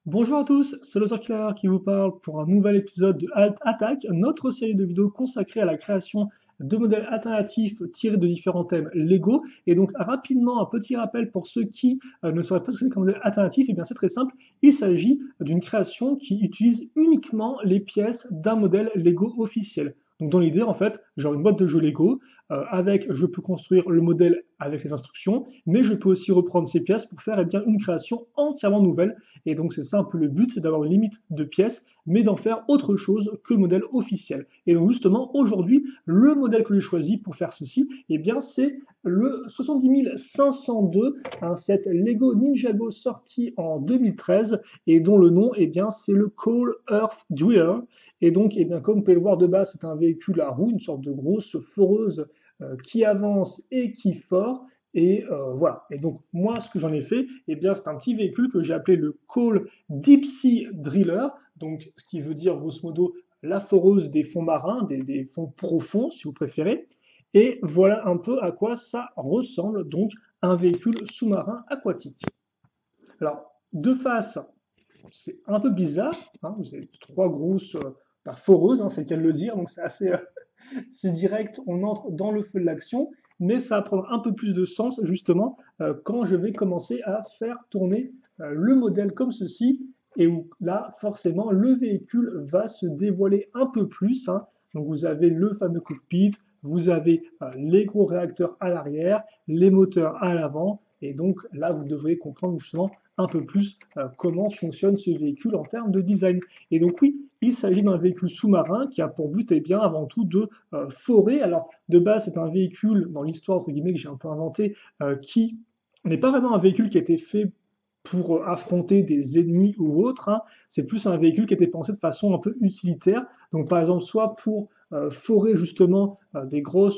Bonjour à tous, c'est le Killer qui vous parle pour un nouvel épisode de Alt Attack, notre série de vidéos consacrée à la création de modèles alternatifs tirés de différents thèmes Lego. Et donc rapidement, un petit rappel pour ceux qui ne sauraient pas ce que c'est qu'un modèle alternatif, et bien c'est très simple, il s'agit d'une création qui utilise uniquement les pièces d'un modèle Lego officiel. Donc dans l'idée, en fait, genre une boîte de jeux Lego, je peux construire le modèle avec les instructions, mais je peux aussi reprendre ces pièces pour faire bien, une création entièrement nouvelle. Et donc c'est ça un peu le but, c'est d'avoir une limite de pièces, mais d'en faire autre chose que le modèle officiel. Et donc justement, aujourd'hui, le modèle que j'ai choisi pour faire ceci, eh bien c'est le 70502, un set Lego Ninjago sorti en 2013, et dont le nom, eh bien, c'est le Coal Earth Driller. Et donc, eh bien, comme vous pouvez le voir de base, c'est un véhicule à roues, une sorte de grosse foreuse qui avance et qui fore. Et voilà. Et donc, moi, ce que j'en ai fait, eh bien, c'est un petit véhicule que j'ai appelé le Cole Deep Sea Driller, donc ce qui veut dire, grosso modo, la foreuse des fonds marins, des fonds profonds, si vous préférez. Et voilà un peu à quoi ça ressemble, donc, un véhicule sous-marin aquatique. Alors, de face, c'est un peu bizarre, hein, vous avez trois grosses foreuses, hein, c'est le cas de le dire, donc c'est assez, c'est direct, on entre dans le feu de l'action, mais ça va prendre un peu plus de sens justement quand je vais commencer à faire tourner le modèle comme ceci, et où là, forcément, le véhicule va se dévoiler un peu plus, hein. Donc vous avez le fameux cockpit, vous avez les gros réacteurs à l'arrière, les moteurs à l'avant, et donc là, vous devrez comprendre justement un peu plus comment fonctionne ce véhicule en termes de design. Et donc oui, il s'agit d'un véhicule sous-marin qui a pour but eh bien, avant tout de forer. Alors de base, c'est un véhicule, dans l'histoire entre guillemets que j'ai un peu inventé, qui n'est pas vraiment un véhicule qui a été fait pour affronter des ennemis ou autres, hein. C'est plus un véhicule qui a été pensé de façon un peu utilitaire. Donc par exemple, soit pour forer justement des gros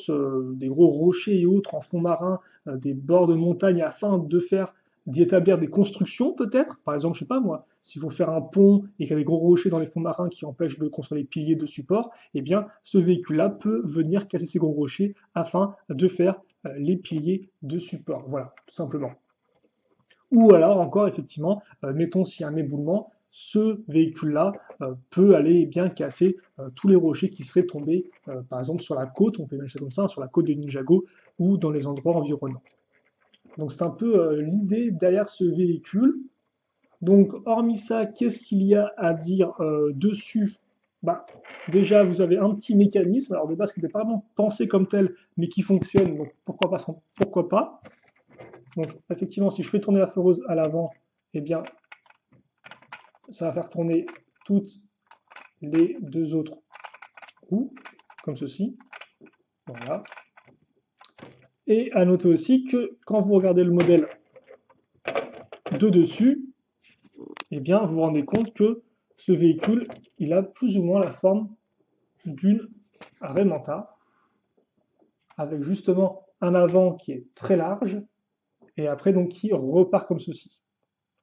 rochers et autres en fond marin, des bords de montagne afin de faire d'y établir des constructions peut-être. Par exemple, je sais pas moi, s'il faut faire un pont et qu'il y a des gros rochers dans les fonds marins qui empêchent de construire les piliers de support, eh bien ce véhicule-là peut venir casser ces gros rochers afin de faire les piliers de support. Voilà, tout simplement. Ou alors encore, effectivement, mettons s'il y a un éboulement, ce véhicule-là peut aller bien casser tous les rochers qui seraient tombés, par exemple sur la côte, on peut imaginer ça comme ça, sur la côte de Ninjago ou dans les endroits environnants. Donc c'est un peu l'idée derrière ce véhicule. Donc hormis ça, qu'est-ce qu'il y a à dire dessus? Bah, déjà, vous avez un petit mécanisme, alors de base qui n'était pas vraiment pensé comme tel, mais qui fonctionne, donc pourquoi pas, pourquoi pas. Donc effectivement, si je fais tourner la foreuse à l'avant, eh bien, ça va faire tourner toutes les deux autres roues, comme ceci. Voilà. Et à noter aussi que quand vous regardez le modèle de dessus, eh bien, vous vous rendez compte que ce véhicule, il a plus ou moins la forme d'une Raymanta, avec justement un avant qui est très large, et après donc qui repart comme ceci.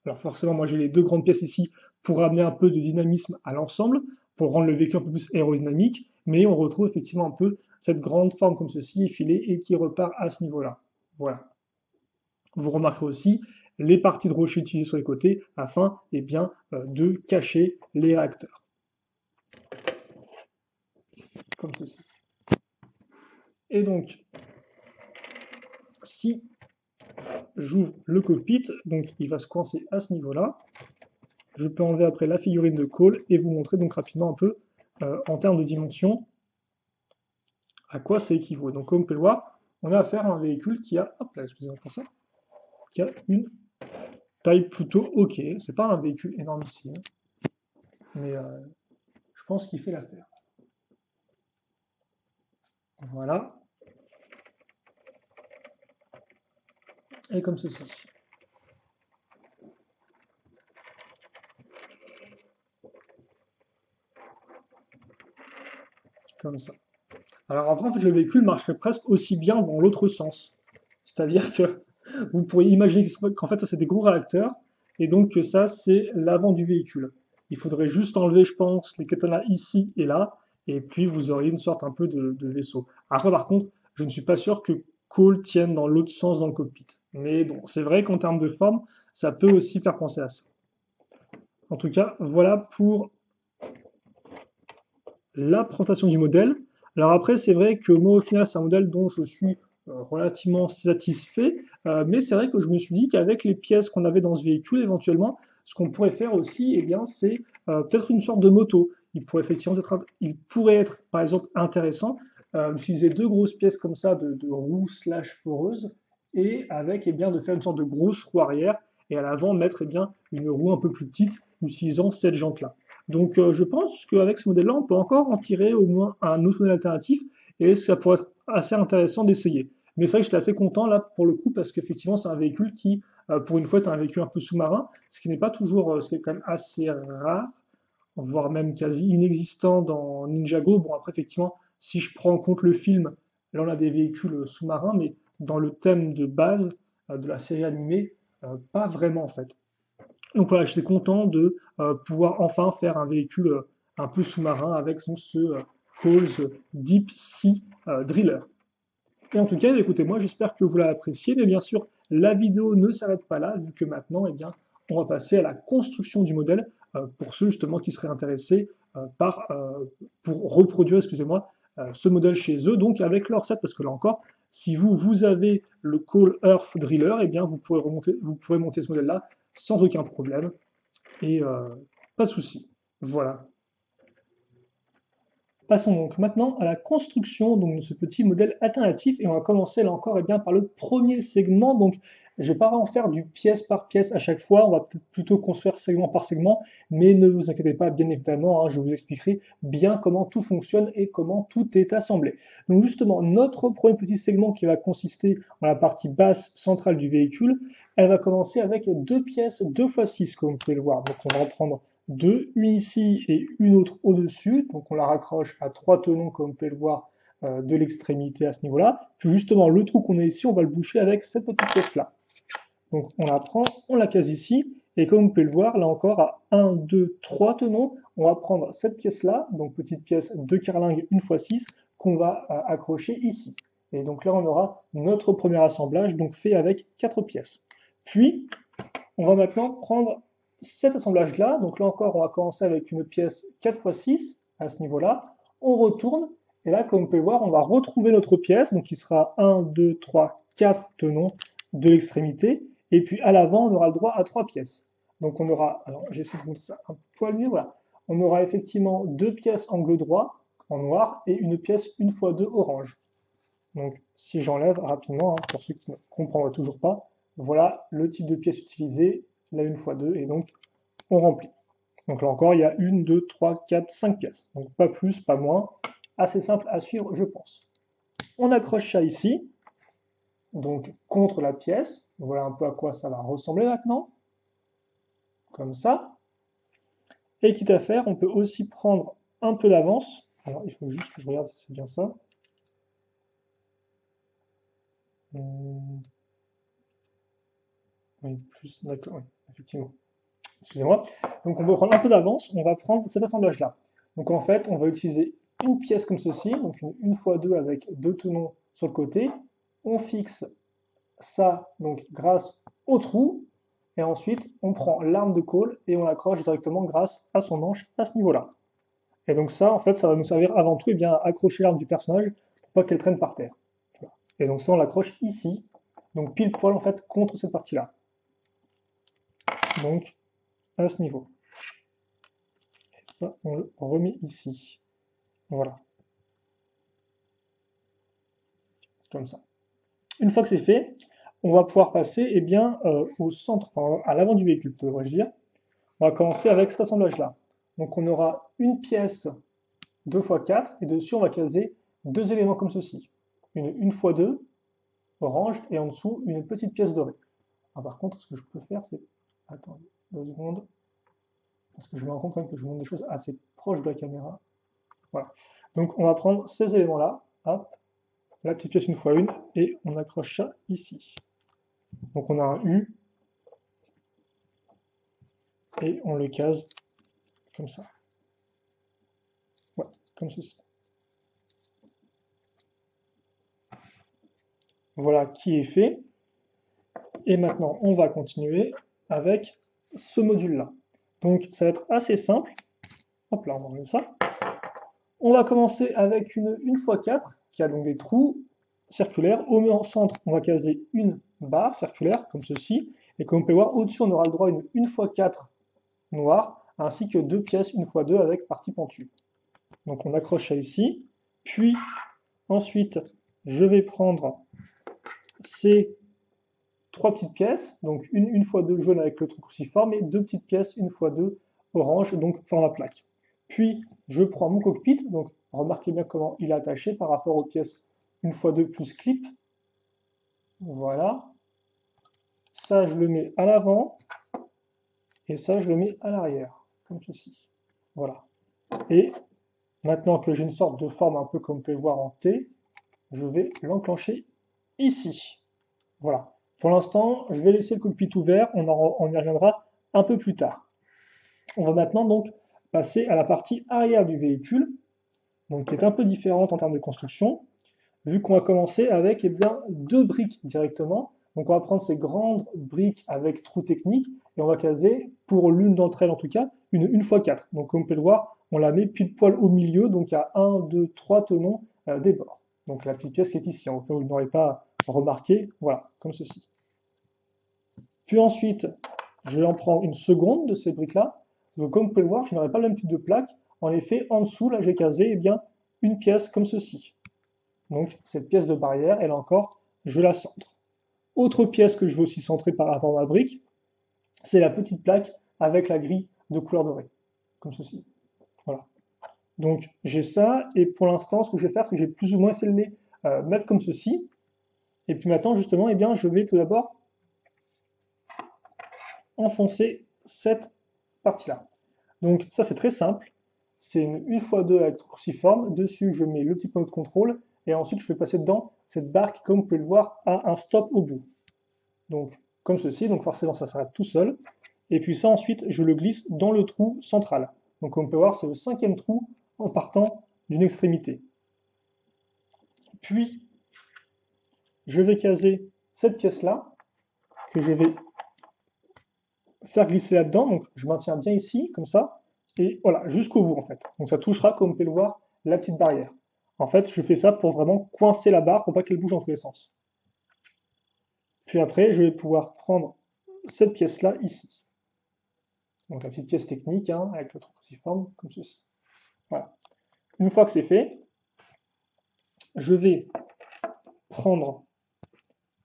Alors forcément, moi j'ai les deux grandes pièces ici pour amener un peu de dynamisme à l'ensemble, pour rendre le véhicule un peu plus aérodynamique, mais on retrouve effectivement un peu cette grande forme comme ceci, effilée, et qui repart à ce niveau-là. Voilà. Vous remarquerez aussi les parties de rocher utilisées sur les côtés afin eh bien, de cacher les réacteurs, comme ceci. Et donc, si j'ouvre le cockpit, donc il va se coincer à ce niveau-là, je peux enlever après la figurine de Cole et vous montrer donc rapidement un peu en termes de dimension à quoi ça équivaut. Donc comme vous pouvez le voir, on a affaire à un véhicule qui a, hop là, excusez-moi pour ça, qui a une taille plutôt ok. C'est pas un véhicule énormissime, mais je pense qu'il fait l'affaire. Voilà, et comme ceci. Comme ça. Alors après, en fait, le véhicule marcherait presque aussi bien dans l'autre sens. C'est-à-dire que vous pourriez imaginer qu'en fait, ça, c'est des gros réacteurs, et donc que ça, c'est l'avant du véhicule. Il faudrait juste enlever, je pense, les katanas ici et là, et puis vous auriez une sorte un peu de vaisseau. Après, par contre, je ne suis pas sûr que Cole tienne dans l'autre sens dans le cockpit. Mais bon, c'est vrai qu'en termes de forme, ça peut aussi faire penser à ça. En tout cas, voilà pour la présentation du modèle. Alors après, c'est vrai que moi, au final, c'est un modèle dont je suis relativement satisfait, mais c'est vrai que je me suis dit qu'avec les pièces qu'on avait dans ce véhicule, éventuellement, ce qu'on pourrait faire aussi, eh bien, c'est peut-être une sorte de moto. Il pourrait être, par exemple, intéressant d'utiliser deux grosses pièces comme ça de roue slash foreuse, et avec, eh bien, de faire une sorte de grosse roue arrière, et à l'avant, mettre, eh bien, une roue un peu plus petite, utilisant cette jante-là. Donc je pense qu'avec ce modèle-là, on peut encore en tirer au moins un autre modèle alternatif et ça pourrait être assez intéressant d'essayer. Mais c'est vrai que j'étais assez content là pour le coup parce qu'effectivement c'est un véhicule qui, pour une fois, est un véhicule un peu sous-marin, ce qui n'est pas toujours, ce qui est quand même assez rare, voire même quasi inexistant dans Ninjago. Bon après effectivement, si je prends en compte le film, là on a des véhicules sous-marins, mais dans le thème de base de la série animée, pas vraiment en fait. Donc voilà, j'étais content de pouvoir enfin faire un véhicule un peu sous-marin avec ce Coles Deep Sea Driller. Et en tout cas, écoutez-moi, j'espère que vous l'avez apprécié, mais bien sûr, la vidéo ne s'arrête pas là, vu que maintenant, eh bien, on va passer à la construction du modèle pour ceux justement qui seraient intéressés pour reproduire, excusez-moi, ce modèle chez eux, donc avec leur set, parce que là encore, si vous avez le Call Earth Driller, eh bien, vous pourrez monter ce modèle-là sans aucun problème et pas de souci. Voilà. Passons donc maintenant à la construction donc, de ce petit modèle alternatif et on va commencer là encore bien, par le premier segment. Donc je ne vais pas en faire du pièce par pièce à chaque fois, on va plutôt construire segment par segment, mais ne vous inquiétez pas, bien évidemment, hein, je vous expliquerai bien comment tout fonctionne et comment tout est assemblé. Donc justement, notre premier petit segment qui va consister en la partie basse centrale du véhicule, elle va commencer avec deux pièces 2x6 comme vous pouvez le voir. Donc on va en prendre deux, une ici et une autre au-dessus. Donc on la raccroche à trois tenons, comme vous pouvez le voir, de l'extrémité à ce niveau-là. Puis justement, le trou qu'on a ici, on va le boucher avec cette petite pièce-là. Donc on la prend, on la case ici, et comme vous pouvez le voir, là encore, à 1, 2, 3 tenons, on va prendre cette pièce-là, donc petite pièce de carlingue 1x6, qu'on va accrocher ici. Et donc là, on aura notre premier assemblage, donc fait avec 4 pièces. Puis, on va maintenant prendre cet assemblage-là. Donc là encore, on va commencer avec une pièce 4x6 à ce niveau-là. On retourne, et là, comme vous pouvez voir, on va retrouver notre pièce, donc il sera 1, 2, 3, 4 tenons de l'extrémité. Et puis à l'avant, on aura le droit à 3 pièces. Donc on aura, alors j'essaie de vous montrer ça un poil mieux, voilà. On aura effectivement deux pièces angle droit en noir et une pièce 1x2 orange. Donc si j'enlève rapidement, hein, pour ceux qui ne comprennent toujours pas, voilà le type de pièce utilisée, la 1x2, et donc on remplit. Donc là encore, il y a 1, 2, 3, 4, 5 pièces. Donc pas plus, pas moins. Assez simple à suivre, je pense. On accroche ça ici, donc contre la pièce. Voilà un peu à quoi ça va ressembler maintenant. Comme ça. Et quitte à faire, on peut aussi prendre un peu d'avance. Alors il faut juste que je regarde si c'est bien ça. Oui, plus, d'accord, oui, effectivement. Excusez-moi. Donc on peut prendre un peu d'avance, on va prendre cet assemblage-là. Donc en fait, on va utiliser une pièce comme ceci, donc une x2 avec deux tenons sur le côté. On fixe ça donc grâce au trou, et ensuite on prend l'arme de colle et on l'accroche directement grâce à son manche à ce niveau-là. Et donc ça, en fait, ça va nous servir avant tout à accrocher l'arme du personnage pour pas qu'elle traîne par terre. Voilà. Et donc ça, on l'accroche ici, donc pile poil en fait contre cette partie-là. Donc à ce niveau. Et ça, on le remet ici. Voilà. Comme ça. Une fois que c'est fait, on va pouvoir passer au centre, enfin, à l'avant du véhicule, devrais-je dire. On va commencer avec cet assemblage-là. Donc on aura une pièce 2x4 et dessus on va caser deux éléments comme ceci. Une 1x2 orange et en dessous une petite pièce dorée. Alors, par contre, ce que je peux faire, c'est... Attendez 2 secondes. Parce que je me rends compte quand même que je montre des choses assez proches de la caméra. Voilà. Donc on va prendre ces éléments-là. Hop. La petite pièce 1x1 et on accroche ça ici. Donc on a un U et on le case comme ça. Ouais, comme ceci. Voilà qui est fait. Et maintenant, on va continuer avec ce module-là. Donc ça va être assez simple. Hop là, on va enlever ça. On va commencer avec une 1x4 qui a donc des trous circulaires. Au centre, on va caser une barre circulaire comme ceci. Et comme on peut voir, au-dessus, on aura le droit à une 1x4 noire, ainsi que 2 pièces 1x2 avec partie pentue. Donc on accroche ça ici. Puis ensuite, je vais prendre ces 3 petites pièces, donc une 1x2 jaune avec le trou cruciforme et 2 petites pièces 1x2 orange, donc format plaque. Puis je prends mon cockpit, donc remarquez bien comment il est attaché par rapport aux pièces 1x2 plus clip. Voilà. Ça, je le mets à l'avant et ça, je le mets à l'arrière, comme ceci. Voilà. Et maintenant que j'ai une sorte de forme un peu comme on peut le voir en T, je vais l'enclencher ici. Voilà. Pour l'instant, je vais laisser le cockpit ouvert, on y reviendra un peu plus tard. On va maintenant donc passer à la partie arrière du véhicule, donc qui est un peu différente en termes de construction, vu qu'on va commencer avec deux briques directement. Donc on va prendre ces grandes briques avec trous techniques et on va caser, pour l'une d'entre elles en tout cas, une 1x4. Donc comme on peut le voir, on la met pile poil au milieu, donc à 1, 2, 3 tenons des bords. Donc la petite pièce qui est ici, en cas où vous n'aurez pas remarqué, voilà, comme ceci. Puis ensuite, je vais en prendre une seconde de ces briques-là. Donc comme vous pouvez le voir, je n'aurai pas le même type de plaque. En effet, en dessous, là, j'ai casé une pièce comme ceci. Donc cette pièce de barrière, elle encore, je la centre. Autre pièce que je veux aussi centrer par rapport à ma brique, c'est la petite plaque avec la grille de couleur dorée, comme ceci. Voilà. Donc j'ai ça, et pour l'instant, ce que je vais faire, c'est que j'ai plus ou moins essayé de les mettre comme ceci. Et puis maintenant, justement, je vais tout d'abord enfoncer cette partie-là. Donc ça, c'est très simple. C'est une 1x2 avec cruciforme. Dessus, je mets le petit panneau de contrôle. Et ensuite, je fais passer dedans cette barre qui, comme vous pouvez le voir, a un stop au bout. Donc, comme ceci. Donc forcément, ça s'arrête tout seul. Et puis ça, ensuite, je le glisse dans le trou central. Donc, comme on peut voir, c'est le 5e trou en partant d'une extrémité. Puis, je vais caser cette pièce-là, que je vais faire glisser là-dedans. Donc, je maintiens bien ici, comme ça. Et voilà, jusqu'au bout, en fait. Donc, ça touchera, comme on peut le voir, la petite barrière. En fait, je fais ça pour vraiment coincer la barre, pour pas qu'elle bouge dans tous les sens. Puis après, je vais pouvoir prendre cette pièce-là ici. Donc la petite pièce technique, hein, avec le trou cruciforme, comme ceci. Voilà. Une fois que c'est fait, je vais prendre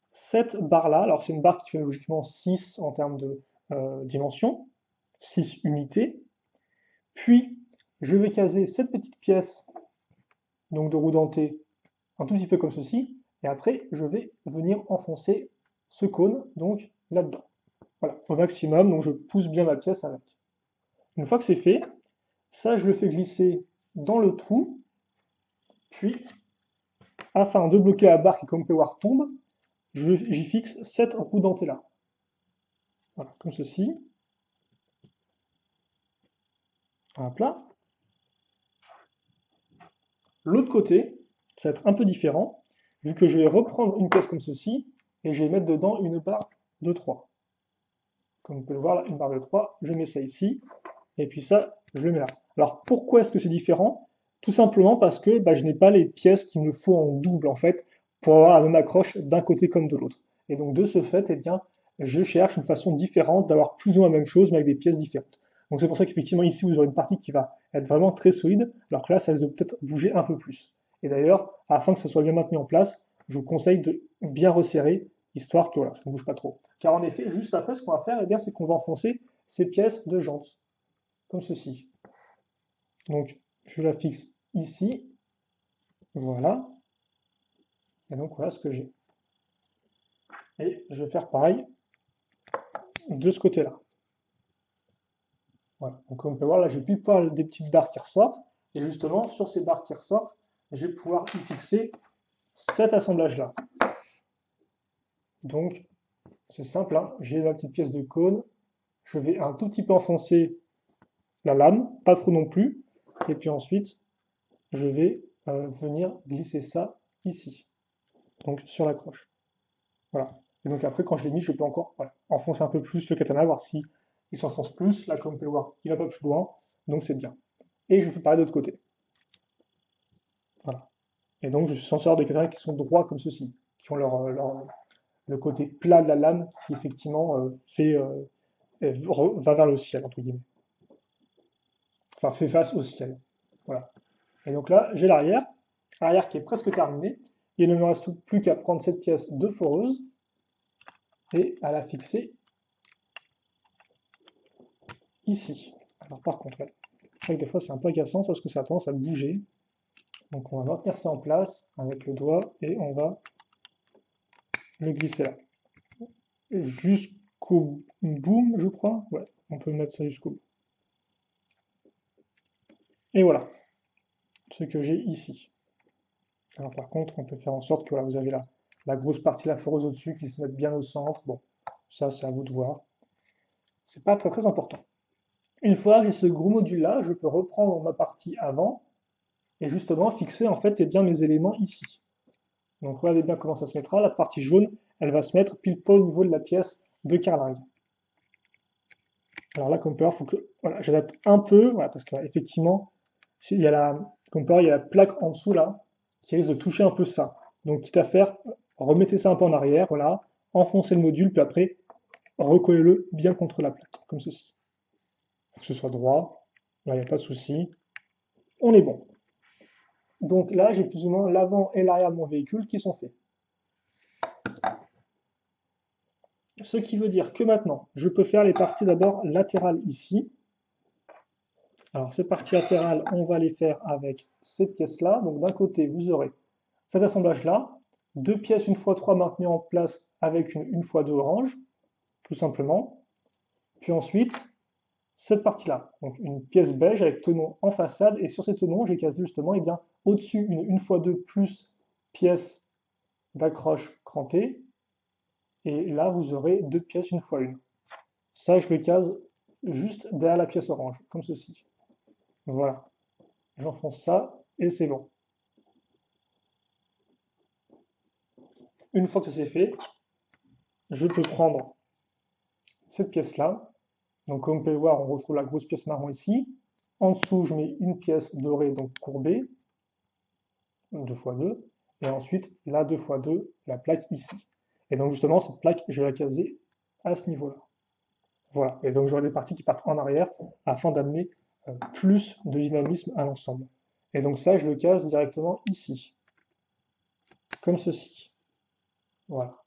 cette barre-là. Alors c'est une barre qui fait logiquement 6 en termes de dimension, 6 unités. Puis, je vais caser cette petite pièce donc de roue dentée un tout petit peu comme ceci. Et après, je vais venir enfoncer ce cône donc là-dedans. Voilà, au maximum, donc je pousse bien ma pièce avec. Une fois que c'est fait, ça je le fais glisser dans le trou, puis afin de bloquer la barre qui, comme on peut voir, tombe, j'y fixe cette roue dentée là. Voilà, comme ceci. Hop là. L'autre côté, ça va être un peu différent, vu que je vais reprendre une pièce comme ceci, et je vais mettre dedans une barre de 3. Comme vous pouvez le voir là, une barre de 3, je mets ça ici, et puis ça, je le mets là. Alors pourquoi est-ce que c'est différent? Tout simplement parce que je n'ai pas les pièces qu'il me faut en double en fait, pour avoir la même accroche d'un côté comme de l'autre. Et donc de ce fait, je cherche une façon différente d'avoir plus ou moins la même chose, mais avec des pièces différentes. Donc c'est pour ça qu'effectivement ici vous aurez une partie qui va être vraiment très solide, alors que là ça risque de peut-être bouger un peu plus. Et d'ailleurs, afin que ça soit bien maintenu en place, je vous conseille de bien resserrer, histoire que voilà, ça ne bouge pas trop. Car en effet, juste après, ce qu'on va faire, c'est qu'on va enfoncer ces pièces de jantes, comme ceci. Donc je la fixe ici, voilà, et donc voilà ce que j'ai. Et je vais faire pareil de ce côté-là. Voilà. Donc comme on peut voir, là j'ai pile poil des petites barres qui ressortent, et justement sur ces barres qui ressortent, je vais pouvoir y fixer cet assemblage-là. Donc c'est simple, hein. J'ai ma petite pièce de cône, je vais un tout petit peu enfoncer la lame, pas trop non plus, et puis ensuite je vais venir glisser ça ici, donc sur la croche. Voilà. Et donc après, quand je l'ai mis, je peux encore enfoncer un peu plus le katana, voir si il s'enfonce plus, là comme on peut le voir, il va pas plus loin, donc c'est bien. Et je fais pareil de l'autre côté. Voilà. Et donc je suis censé avoir des cathédrales qui sont droits comme ceci, qui ont le côté plat de la lame qui effectivement va vers le ciel, entre guillemets. Enfin, fait face au ciel. Voilà. Et donc là, j'ai l'arrière qui est presque terminé. Il ne me reste plus qu'à prendre cette pièce de foreuse et à la fixer ici. Alors par contre, ouais, c'est vrai que des fois c'est un peu agaçant parce que ça a tendance à bouger. Donc on va maintenir ça en place avec le doigt et on va le glisser là. Jusqu'au bout, je crois. Ouais, on peut mettre ça jusqu'au bout. Et voilà, ce que j'ai ici. Alors par contre, on peut faire en sorte que voilà, vous avez la grosse partie de la foreuse au-dessus qui se mette bien au centre. Bon, ça c'est à vous de voir. C'est pas très très important. Une fois que j'ai ce gros module là, je peux reprendre ma partie avant et justement fixer en fait bien mes éléments ici. Donc regardez bien comment ça se mettra. La partie jaune, elle va se mettre pile poil au niveau de la pièce de carlingue. Alors là, comme peut voir, il faut que voilà, j'adapte un peu, voilà, parce qu'effectivement, il y a comme peut voir, il y a la plaque en dessous là, qui risque de toucher un peu ça. Donc quitte à faire, remettez ça un peu en arrière, voilà, enfoncez le module, puis après, recollez-le bien contre la plaque, comme ceci. Il faut que ce soit droit, là, il n'y a pas de souci. On est bon. Donc là, j'ai plus ou moins l'avant et l'arrière de mon véhicule qui sont faits. Ce qui veut dire que maintenant, je peux faire les parties d'abord latérales ici. Alors ces parties latérales, on va les faire avec cette pièce-là. Donc d'un côté, vous aurez cet assemblage-là, deux pièces 1x3 maintenues en place avec une 1x2 orange, tout simplement. Puis ensuite, cette partie-là, donc une pièce beige avec tenon en façade, et sur ces tenons, j'ai casé justement, et bien, au-dessus, une 1x2 plus pièce d'accroche crantée, et là, vous aurez deux pièces 1x1. Ça, je le case juste derrière la pièce orange, comme ceci. Voilà, j'enfonce ça, et c'est bon. Une fois que ça c'est fait, je peux prendre cette pièce-là. Donc comme vous pouvez le voir, on retrouve la grosse pièce marron ici. En dessous, je mets une pièce dorée, donc courbée, 2x2. Et ensuite, la 2x2, la plaque ici. Et donc justement, cette plaque, je vais la caser à ce niveau-là. Voilà. Et donc j'aurai des parties qui partent en arrière afin d'amener plus de dynamisme à l'ensemble. Et donc ça, je le case directement ici. Comme ceci. Voilà.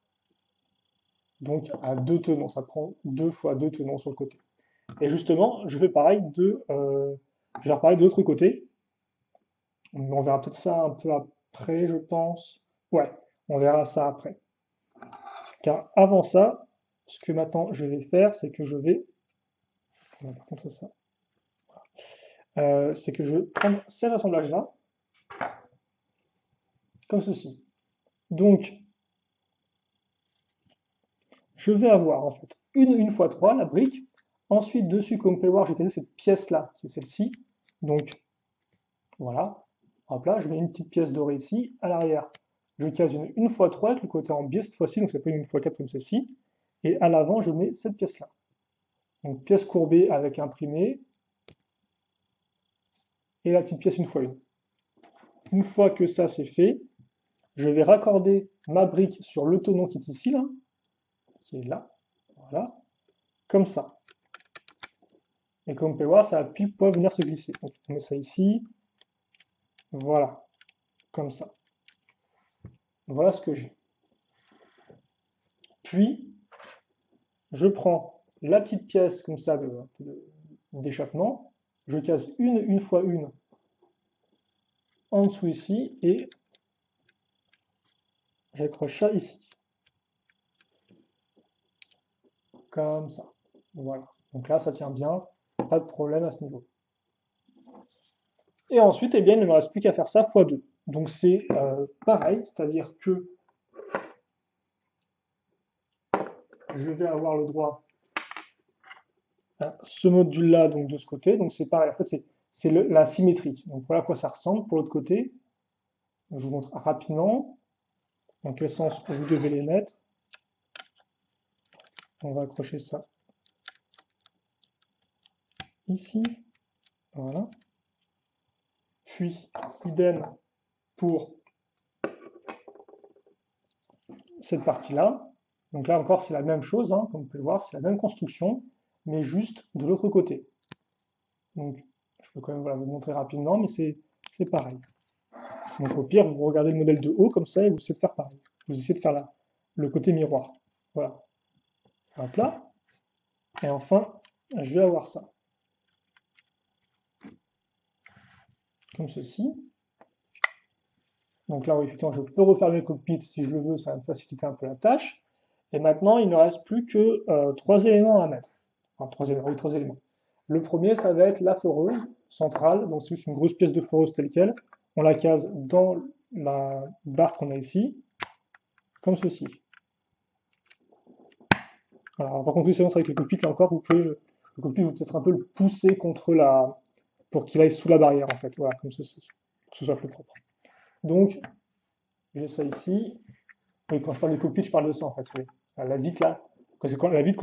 Donc à deux tenons, ça prend 2 fois 2 tenons sur le côté. Et justement, je vais faire pareil de l'autre côté. On verra peut-être ça un peu après, je pense. Ouais, on verra ça après. Car avant ça, ce que maintenant je vais faire, c'est que je vais. Par contre, c'est ça. C'est que je vais prendre cet assemblage-là, comme ceci. Donc, je vais avoir en fait une fois 3, la brique. Ensuite, dessus, comme vous pouvez voir, j'ai casé cette pièce-là, qui est celle-ci. Donc, voilà. Hop là, je mets une petite pièce dorée ici. À l'arrière, je case une fois 3 avec le côté en biais cette fois-ci, donc c'est pas une fois 4 comme celle-ci. Et à l'avant, je mets cette pièce-là. Donc pièce courbée avec imprimé. Et la petite pièce une fois une. Une fois que ça c'est fait, je vais raccorder ma brique sur le tenon qui est ici, là, qui est là. Voilà. Comme ça. Et comme vous pouvez voir, ça va pile poil venir se glisser. Donc on met ça ici. Voilà. Comme ça. Voilà ce que j'ai. Puis, je prends la petite pièce comme ça d'échappement, je case une fois une en dessous ici et j'accroche ça ici. Comme ça. Voilà. Donc là, ça tient bien, pas de problème à ce niveau. Et ensuite, eh bien, il ne me reste plus qu'à faire ça x 2. Donc c'est pareil, c'est-à-dire que je vais avoir le droit à ce module-là donc de ce côté. Donc c'est pareil, en fait, c'est la symétrie. Donc voilà à quoi ça ressemble. Pour l'autre côté, je vous montre rapidement dans quel sens vous devez les mettre. On va accrocher ça ici, voilà. Puis, idem pour cette partie-là. Donc là encore, c'est la même chose, hein, comme vous pouvez le voir, c'est la même construction, mais juste de l'autre côté. Donc, je peux quand même voilà, vous montrer rapidement, mais c'est pareil. Donc au pire, vous regardez le modèle de haut comme ça et vous essayez de faire pareil. Vous essayez de faire là, le côté miroir. Voilà. Hop là. Et enfin, je vais avoir ça. Comme ceci. Donc là, oui, effectivement, je peux refermer le cockpit si je le veux, ça va me faciliter un peu la tâche. Et maintenant, il ne reste plus que 3 éléments à mettre. Enfin, 3 éléments, oui, 3 éléments. Le premier, ça va être la foreuse centrale. Donc c'est juste une grosse pièce de foreuse telle quelle. On la case dans la barre qu'on a ici, comme ceci. Alors, par contre, c'est bon, avec le cockpit, là encore, le cockpit, vous peut-être un peu le pousser contre pour qu'il aille sous la barrière, en fait. Voilà, comme ceci, que ce soit plus propre. Donc, j'ai ça ici. Oui, quand je parle de cockpit, je parle de ça, en fait. Oui. La vitre, là, la vitre,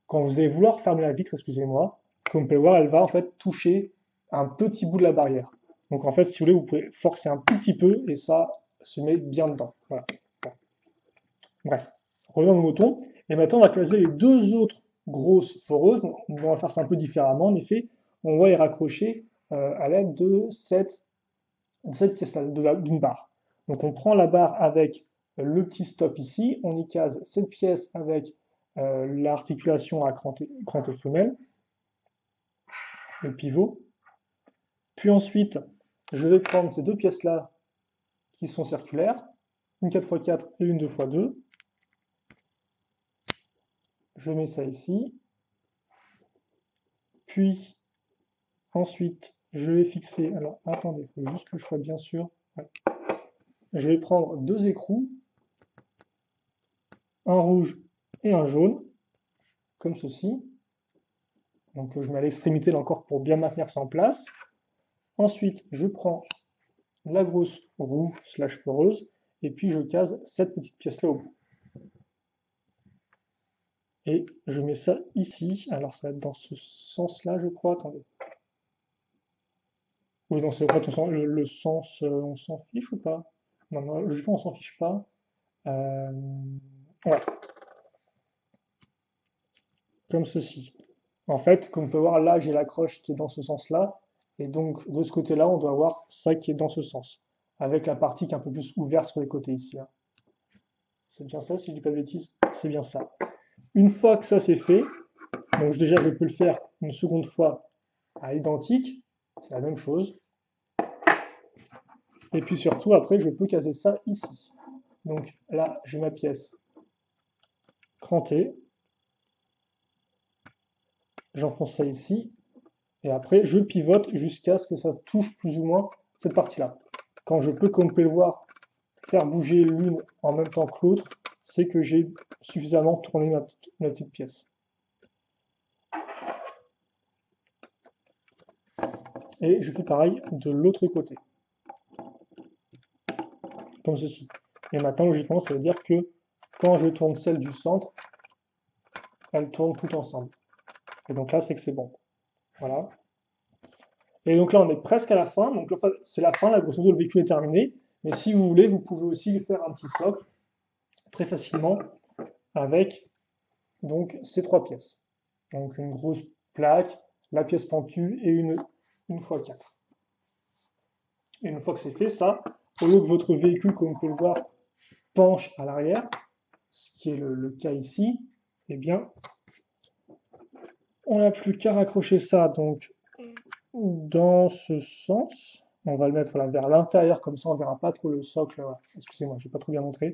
quand vous allez vouloir fermer la vitre, excusez-moi, comme vous pouvez voir, elle va, en fait, toucher un petit bout de la barrière. Donc, en fait, si vous voulez, vous pouvez forcer un tout petit peu, et ça se met bien dedans. Voilà. Bon. Bref, revenons au mouton. Et maintenant, on va classer les 2 autres grosses foreuses. On va faire ça un peu différemment. En effet, on va les raccrocher à l'aide de cette pièce-là, d'une barre. Donc, on prend la barre avec le petit stop ici. On y case cette pièce avec l'articulation à cranté femelle, le pivot. Puis ensuite, je vais prendre ces 2 pièces-là qui sont circulaires, une 4x4 et une 2x2. Je mets ça ici. Puis, ensuite, je vais fixer. Alors, attendez, il faut juste que je sois bien sûr. Ouais. Je vais prendre 2 écrous, un rouge et un jaune, comme ceci. Donc, je mets à l'extrémité là encore pour bien maintenir ça en place. Ensuite, je prends la grosse roue slash foreuse et puis je case cette petite pièce là au bout. Et je mets ça ici. Alors, ça va être dans ce sens-là, je crois. Attendez. Oui, non, c'est vrai, le sens, on s'en fiche ou pas? Non, non, logiquement, on s'en fiche pas. Ouais, comme ceci. En fait, comme on peut voir, là, j'ai l'accroche qui est dans ce sens-là. Et donc, de ce côté-là, on doit avoir ça qui est dans ce sens. Avec la partie qui est un peu plus ouverte sur les côtés ici. Hein. C'est bien ça, si je dis pas de bêtises? C'est bien ça. Une fois que ça c'est fait, donc déjà, je peux le faire une seconde fois à l'identique. C'est la même chose. Et puis surtout, après, je peux caser ça ici. Donc là, j'ai ma pièce crantée. J'enfonce ça ici. Et après, je pivote jusqu'à ce que ça touche plus ou moins cette partie-là. Quand je peux, comme vous pouvez le voir, faire bouger l'une en même temps que l'autre, c'est que j'ai suffisamment tourné ma petite pièce. Et je fais pareil de l'autre côté. Comme ceci. Et maintenant, logiquement, ça veut dire que quand je tourne celle du centre, elles tournent toutes ensemble. Et donc là, c'est que c'est bon. Voilà. Et donc là, on est presque à la fin. Donc c'est la fin, là, grosso modo, le véhicule est terminé. Mais si vous voulez, vous pouvez aussi lui faire un petit socle très facilement avec donc ces 3 pièces. Donc une grosse plaque, la pièce pentue et une x4. Et une fois que c'est fait, ça, au lieu que votre véhicule, comme on peut le voir, penche à l'arrière, ce qui est le cas ici, eh bien, on n'a plus qu'à raccrocher ça donc dans ce sens. On va le mettre là, vers l'intérieur, comme ça on ne verra pas trop le socle. Voilà. Excusez-moi, je n'ai pas trop bien montré.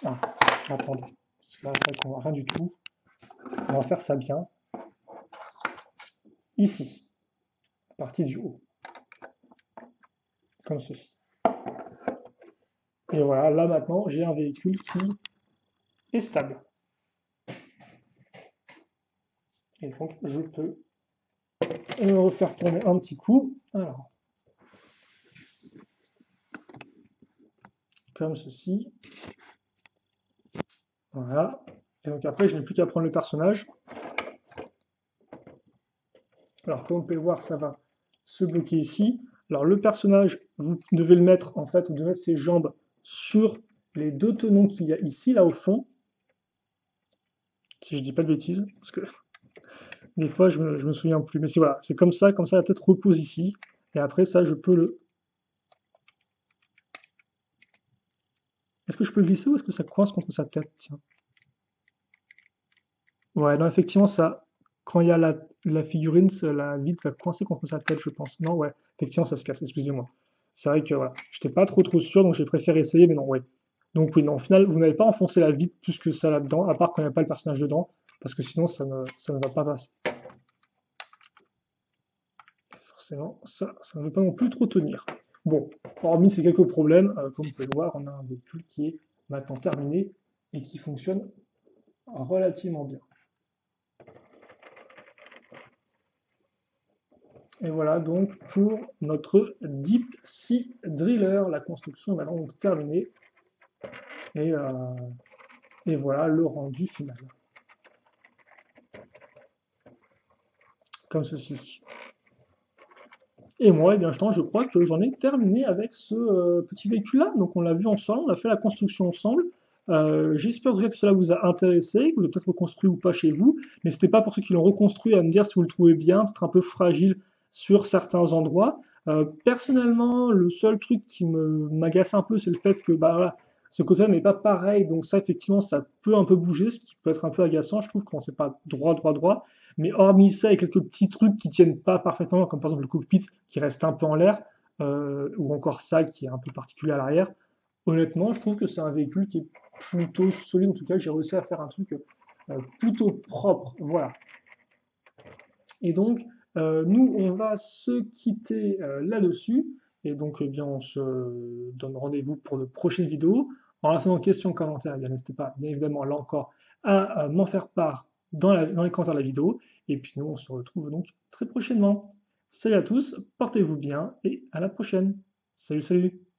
Ah, attendez, parce que là, c'est vrai qu'on voit rien du tout. On va faire ça bien. Ici, à partir du haut. Comme ceci. Et voilà, là maintenant, j'ai un véhicule qui est stable. Et donc, je peux le refaire tourner un petit coup. Alors, comme ceci. Voilà. Et donc après, je n'ai plus qu'à prendre le personnage Alors comme vous pouvez le voir, ça va se bloquer ici. Alors le personnage, vous devez le mettre, en fait, vous devez mettre ses jambes sur les deux tenons qu'il y a ici, là au fond. Si je dis pas de bêtises, parce que des fois je me souviens plus. Mais c'est voilà, c'est comme ça la tête repose ici. Et après ça, je peux le... Est-ce que je peux le glisser ou est-ce que ça coince contre sa tête? Tiens. Ouais, non, effectivement, ça, quand il y a la figurine, la vitre va coincer contre sa tête, je pense. Non, ouais, effectivement, ça se casse, excusez-moi. C'est vrai que voilà, j'étais pas trop sûr, donc j'ai préféré essayer, mais non, ouais. Donc oui, non, au final, vous n'avez pas enfoncé la vitre plus que ça là-dedans, à part quand il n'y a pas le personnage dedans, parce que sinon, ça ne va pas passer. Forcément, ça ne veut pas non plus trop tenir. Bon, hormis ces quelques problèmes, comme vous pouvez le voir, on a un véhicule qui est maintenant terminé et qui fonctionne relativement bien. Et voilà donc pour notre Deep Sea Driller. La construction est maintenant donc terminée. Et, euh, et voilà le rendu final. Comme ceci. Et moi, eh bien, je crois que j'en ai terminé avec ce petit véhicule-là. Donc on l'a vu ensemble, on a fait la construction ensemble. J'espère que cela vous a intéressé, que vous l'avez peut-être reconstruit ou pas chez vous. N'hésitez pas pour ceux qui l'ont reconstruit à me dire si vous le trouvez bien, peut-être un peu fragile sur certains endroits. Personnellement, le seul truc qui m'agace un peu, c'est le fait que bah, voilà, ce côté-là n'est pas pareil. Donc ça, effectivement, ça peut un peu bouger, ce qui peut être un peu agaçant, je trouve, quand c'est pas droit. Mais hormis ça, il y a quelques petits trucs qui tiennent pas parfaitement, comme par exemple le cockpit qui reste un peu en l'air, ou encore ça qui est un peu particulier à l'arrière. Honnêtement, je trouve que c'est un véhicule qui est plutôt solide. En tout cas, j'ai réussi à faire un truc plutôt propre. Voilà. Et donc, nous, on va se quitter là-dessus. Et donc, eh bien, on se donne rendez-vous pour de prochaines vidéos. En restant en question, commentaires, eh bien, n'hésitez pas, bien évidemment, là encore, à m'en faire part dans les commentaires de la vidéo. Et puis, nous, on se retrouve donc très prochainement. Salut à tous, portez-vous bien et à la prochaine. Salut, salut!